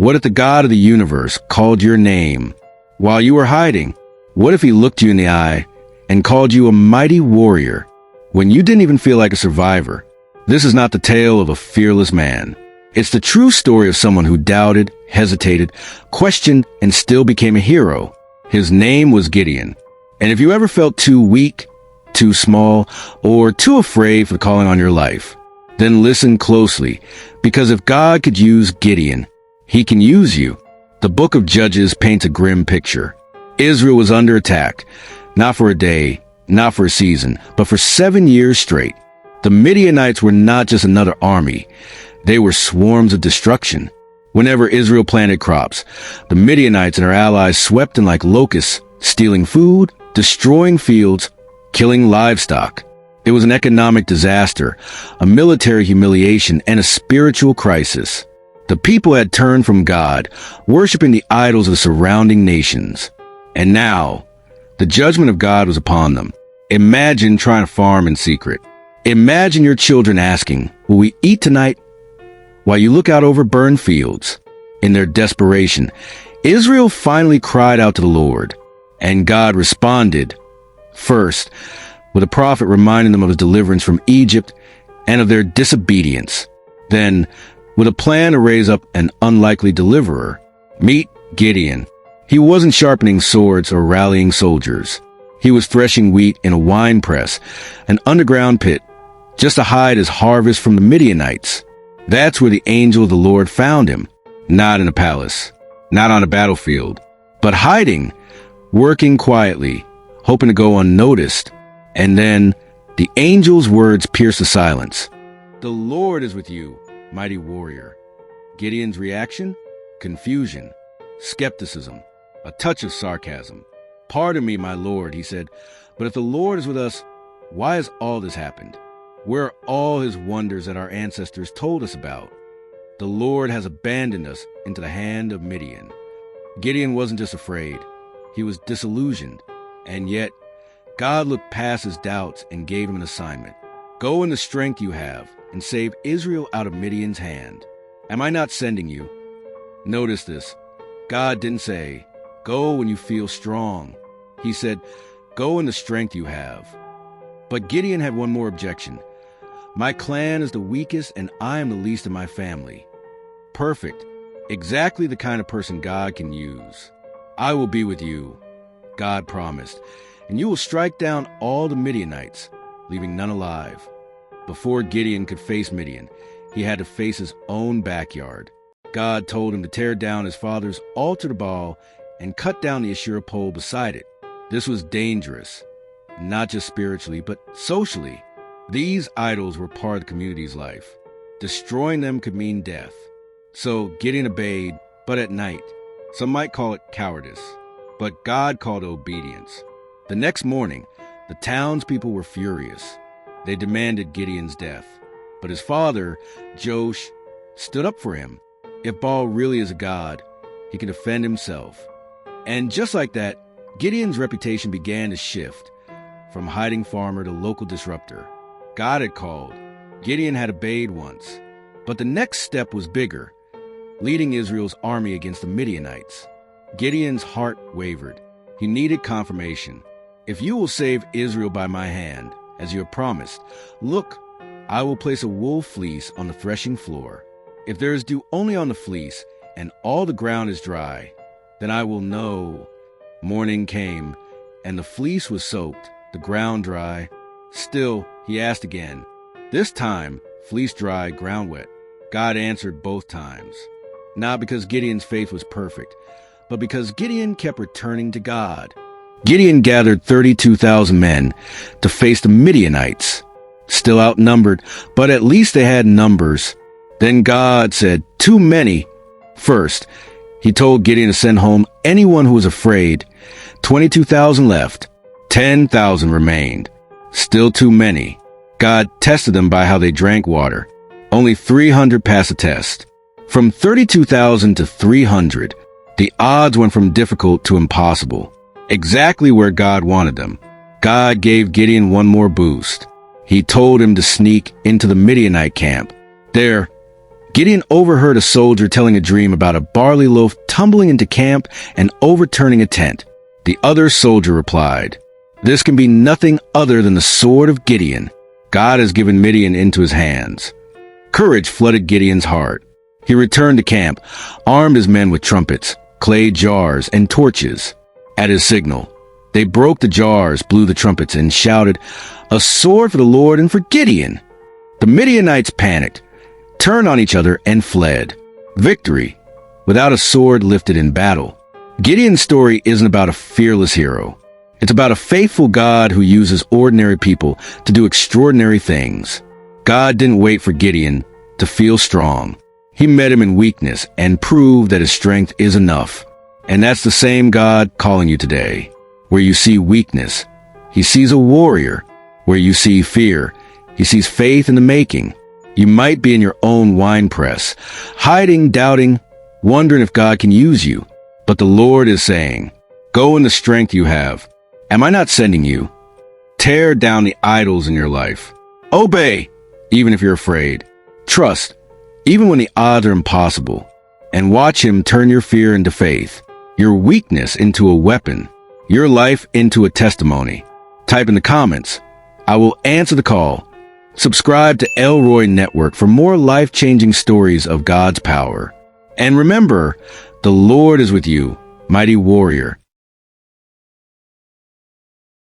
What if the God of the universe called your name while you were hiding? What if he looked you in the eye and called you a mighty warrior when you didn't even feel like a survivor? This is not the tale of a fearless man. It's the true story of someone who doubted, hesitated, questioned, and still became a hero. His name was Gideon. And if you ever felt too weak, too small, or too afraid for calling on your life, then listen closely, because if God could use Gideon, he can use you. The book of Judges paints a grim picture. Israel was under attack, not for a day, not for a season, but for 7 years straight. The Midianites were not just another army. They were swarms of destruction. Whenever Israel planted crops, the Midianites and their allies swept in like locusts, stealing food, destroying fields, killing livestock. It was an economic disaster, a military humiliation, and a spiritual crisis. The people had turned from God, worshiping the idols of the surrounding nations. And now, the judgment of God was upon them. Imagine trying to farm in secret. Imagine your children asking, "Will we eat tonight?" while you look out over burned fields. In their desperation, Israel finally cried out to the Lord, and God responded, first, with a prophet reminding them of his deliverance from Egypt and of their disobedience. Then, with a plan to raise up an unlikely deliverer. Meet Gideon. He wasn't sharpening swords or rallying soldiers. He was threshing wheat in a wine press, an underground pit, just to hide his harvest from the Midianites. That's where the angel of the Lord found him. Not in a palace, not on a battlefield, but hiding, working quietly, hoping to go unnoticed. And then the angel's words pierced the silence. "The Lord is with you, mighty warrior." Gideon's reaction? Confusion, skepticism, a touch of sarcasm. "Pardon me, my Lord," he said, "but if the Lord is with us, why has all this happened? Where are all his wonders that our ancestors told us about? The Lord has abandoned us into the hand of Midian." Gideon wasn't just afraid. He was disillusioned. And yet, God looked past his doubts and gave him an assignment. Go in the strength you have and save Israel out of Midian's hand. Am I not sending you? Notice this. God didn't say, "Go when you feel strong." He said, "Go in the strength you have." But Gideon had one more objection. "My clan is the weakest and I am the least in my family." Perfect. Exactly the kind of person God can use. "I will be with you," God promised, "and you will strike down all the Midianites, leaving none alive." Before Gideon could face Midian, he had to face his own backyard. God told him to tear down his father's altar to Baal and cut down the Asherah pole beside it. This was dangerous, not just spiritually, but socially. These idols were part of the community's life. Destroying them could mean death. So Gideon obeyed, but at night. Some might call it cowardice, but God called it obedience. The next morning, the townspeople were furious. They demanded Gideon's death. But his father, Joash, stood up for him. If Baal really is a god, he can defend himself. And just like that, Gideon's reputation began to shift, from hiding farmer to local disruptor. God had called. Gideon had obeyed once. But the next step was bigger, leading Israel's army against the Midianites. Gideon's heart wavered. He needed confirmation. "If you will save Israel by my hand, as you have promised, look, I will place a wool fleece on the threshing floor. If there is dew only on the fleece, and all the ground is dry, then I will know." Morning came, and the fleece was soaked, the ground dry. Still, he asked again. This time, fleece dry, ground wet. God answered both times. Not because Gideon's faith was perfect, but because Gideon kept returning to God. Gideon gathered 32,000 men to face the Midianites. Still outnumbered, but at least they had numbers. Then God said, "Too many." First, he told Gideon to send home anyone who was afraid. 22,000 left. 10,000 remained. Still too many. God tested them by how they drank water. Only 300 passed the test. From 32,000 to 300, the odds went from difficult to impossible. Exactly where God wanted them. God gave Gideon one more boost. He told him to sneak into the Midianite camp. There, Gideon overheard a soldier telling a dream about a barley loaf tumbling into camp and overturning a tent. The other soldier replied, "This can be nothing other than the sword of Gideon. God has given Midian into his hands." Courage flooded Gideon's heart. He returned to camp, armed his men with trumpets, clay jars, and torches. At his signal, they broke the jars, blew the trumpets, and shouted, "A sword for the Lord and for Gideon!" The Midianites panicked, turned on each other, and fled. Victory, without a sword lifted in battle. Gideon's story isn't about a fearless hero. It's about a faithful God who uses ordinary people to do extraordinary things. God didn't wait for Gideon to feel strong. He met him in weakness and proved that his strength is enough. And that's the same God calling you today. Where you see weakness, he sees a warrior. Where you see fear, he sees faith in the making. You might be in your own winepress, hiding, doubting, wondering if God can use you. But the Lord is saying, go in the strength you have. Am I not sending you? Tear down the idols in your life. Obey, even if you're afraid. Trust, even when the odds are impossible. And watch him turn your fear into faith, your weakness into a weapon, your life into a testimony. Type in the comments, I will answer the call. Subscribe to Elroy Network for more life-changing stories of God's power. And remember, the Lord is with you, mighty warrior.